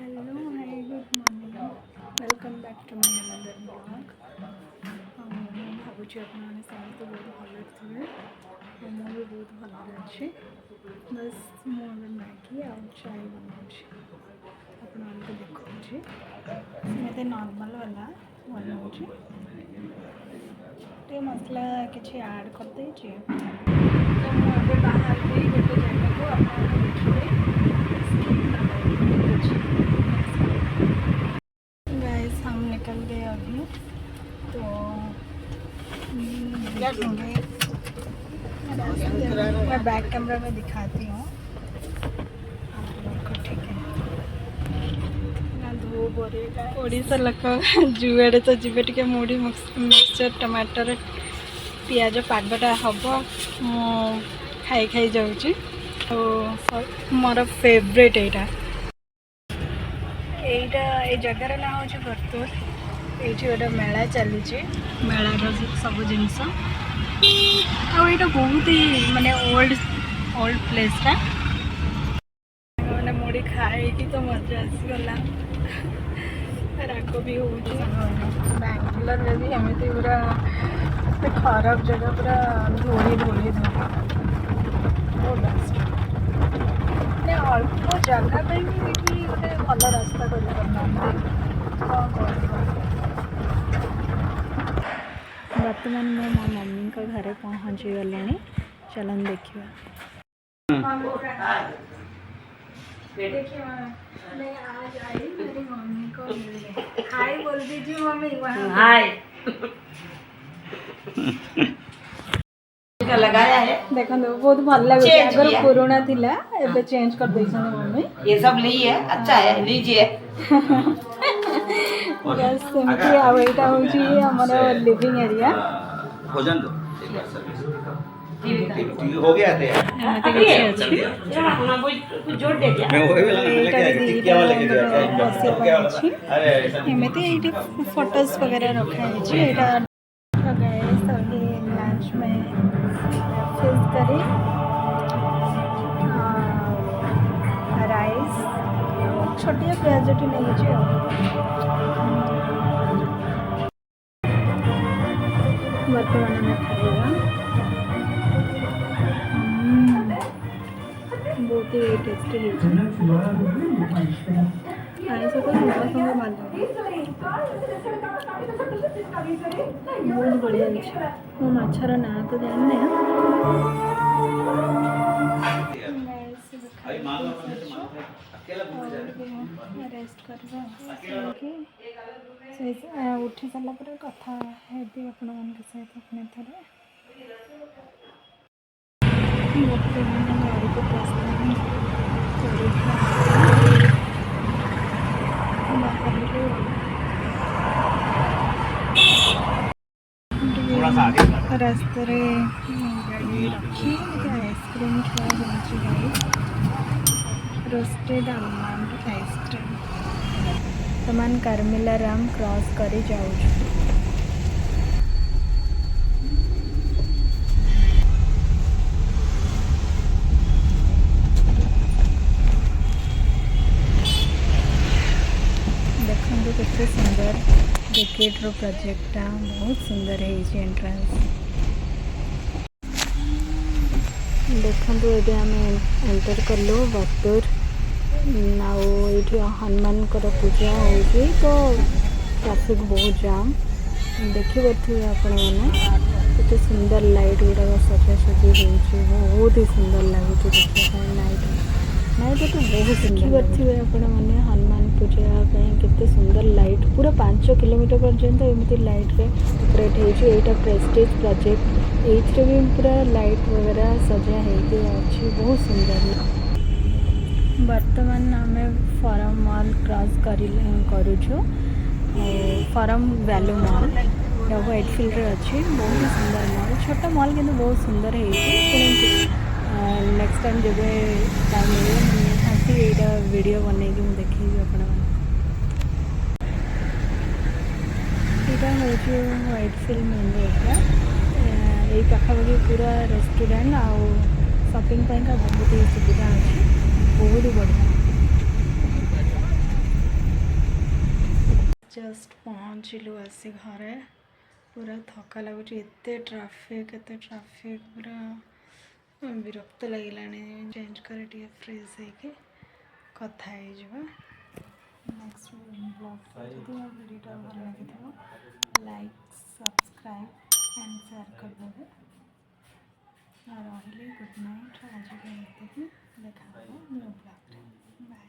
Hello hi good morning welcome back to my another blog. मैं भावुँ आपने समस्त बहुत भल थे मुझे बहुत भल अच्छे बस मुझे मैगी आ चाय बनाऊँ आपको देखा सेमती नॉर्मल वाला बनाऊँ मसला किसी ऐड करदे तो मुझे बाहर भी गोटे जगह को आप देखिए गाइस हम निकल गए अभी तो देखेंगे। मैं बैक कैमरा में दिखाती हूँ आप लोग को, ठीक है ना। धूप ओडिशा लोक जुआड़े तो जीवे टे मुढ़ी मिक्सचर टमाटर पियाज पागटा हम खाई खाई जाऊँगी तो मोर फेवरेट ये जगार ना हूँ बर्तूर। ये गोटे मेला चली मेलार सब जिनस आईटा बहुत ही माने ओल्ड प्लेसटा मैंने मुड़ी खाई तो मजा आसगला। राग भी हो बैंगलोर में भी एमती पूरा खराब जगह पूरा धोली धोली बहुत बेस्ट अल्प जगह पे भी गोटे भल रास्ता बर्तमान मो मम्मी का घरे पहुँची गले चलन देखिए। देखिए मैं आज आई मेरी मम्मी को मिलने। हाय बोल दीजिए मम्मी। हाय लगाया है देखो बहुत भल लगे अगर पुराना थिला एबे चेंज कर दै छन मम्मी। ये सब ली है अच्छा है लीजिए। बस सेमती आ एटा होची हमर लिविंग एरिया भोजन दो हो गया थे जोड़ दे दिया मैं होवे लगा क्या वाला क्या अरे एमती एटा फोटोज वगैरह रखा है जी। एटा गाइस अभी लंच में फिश करी राइस छोटिया प्याजटी नहीं बर्तमान में खाइबा बहुत ही टेस्टी आइस तो संगे बांध बहुत बढ़िया मो मछर ना तो जाने रेस्ट कर उठी सारा पर कथा हेबी आपण सहित अपने थोड़े बर्तमान गाड़ी को प्रस्थान रास्ते गाड़ी रखी आइसक्रीम खाया गाड़ी रोस्टेड आलमंड आइसक्रीम तमान कार्मेला राम क्रॉस करी जाऊँ। देखो कितने सुंदर क्रिकेट रो प्रोजेक्टा बहुत सुंदर है एंट्रेंस। देखो ये आम एंटर कलु बर्तूर आउे हनुमान पूजा हो तो ट्रैफिक बहुत जाम देखिए आपण मैंने सुंदर लाइट गुड़ाक सजासजी हो बहुत ही सुंदर लगे देखा नाइट नाइट तो बहुत सुंदर देखिए आपण मैंने हनुमान पूजा केते सुंदर लाइट पूरा 5 किलोमीटर पर्यंत एमती लाइट रे डेकोरेट होटा प्रेस्टीज प्रोजेक्ट ये भी पूरा लाइट वगैरह सजा होती बहुत सुंदर। वर्तमान आम फॉरम मॉल क्रॉस करूँ फॉरम वैल्यू मॉल व्हाइटफील्ड अच्छी बहुत ही सुंदर मॉल छोटा मॉल किंतु बहुत सुंदर है। नेक्स्ट टाइम जब टाइम मिले निहाती यहाँ वीडियो बनई देखी यहाँ हूँ व्हाइटफील्ड मेन रोड यही पाखापाखि पूरा रेस्टोरेंट आउ शॉपिंग का बहुत ही सुविधा अच्छी बहुत ही बढ़िया। जस्ट पहुँचलु आसी घरे पूरा थका लगुच एते ट्राफिक पूरा विरक्त लगिलानी चेंज करे फ्रेश है कथा नेक्स्ट ब्लॉग जब वीडियो भल लगी लाइक सब्सक्राइब एंड शेयर करदेवे रही गुड नाइट आज देखा न्यू ब्लॉग बाय।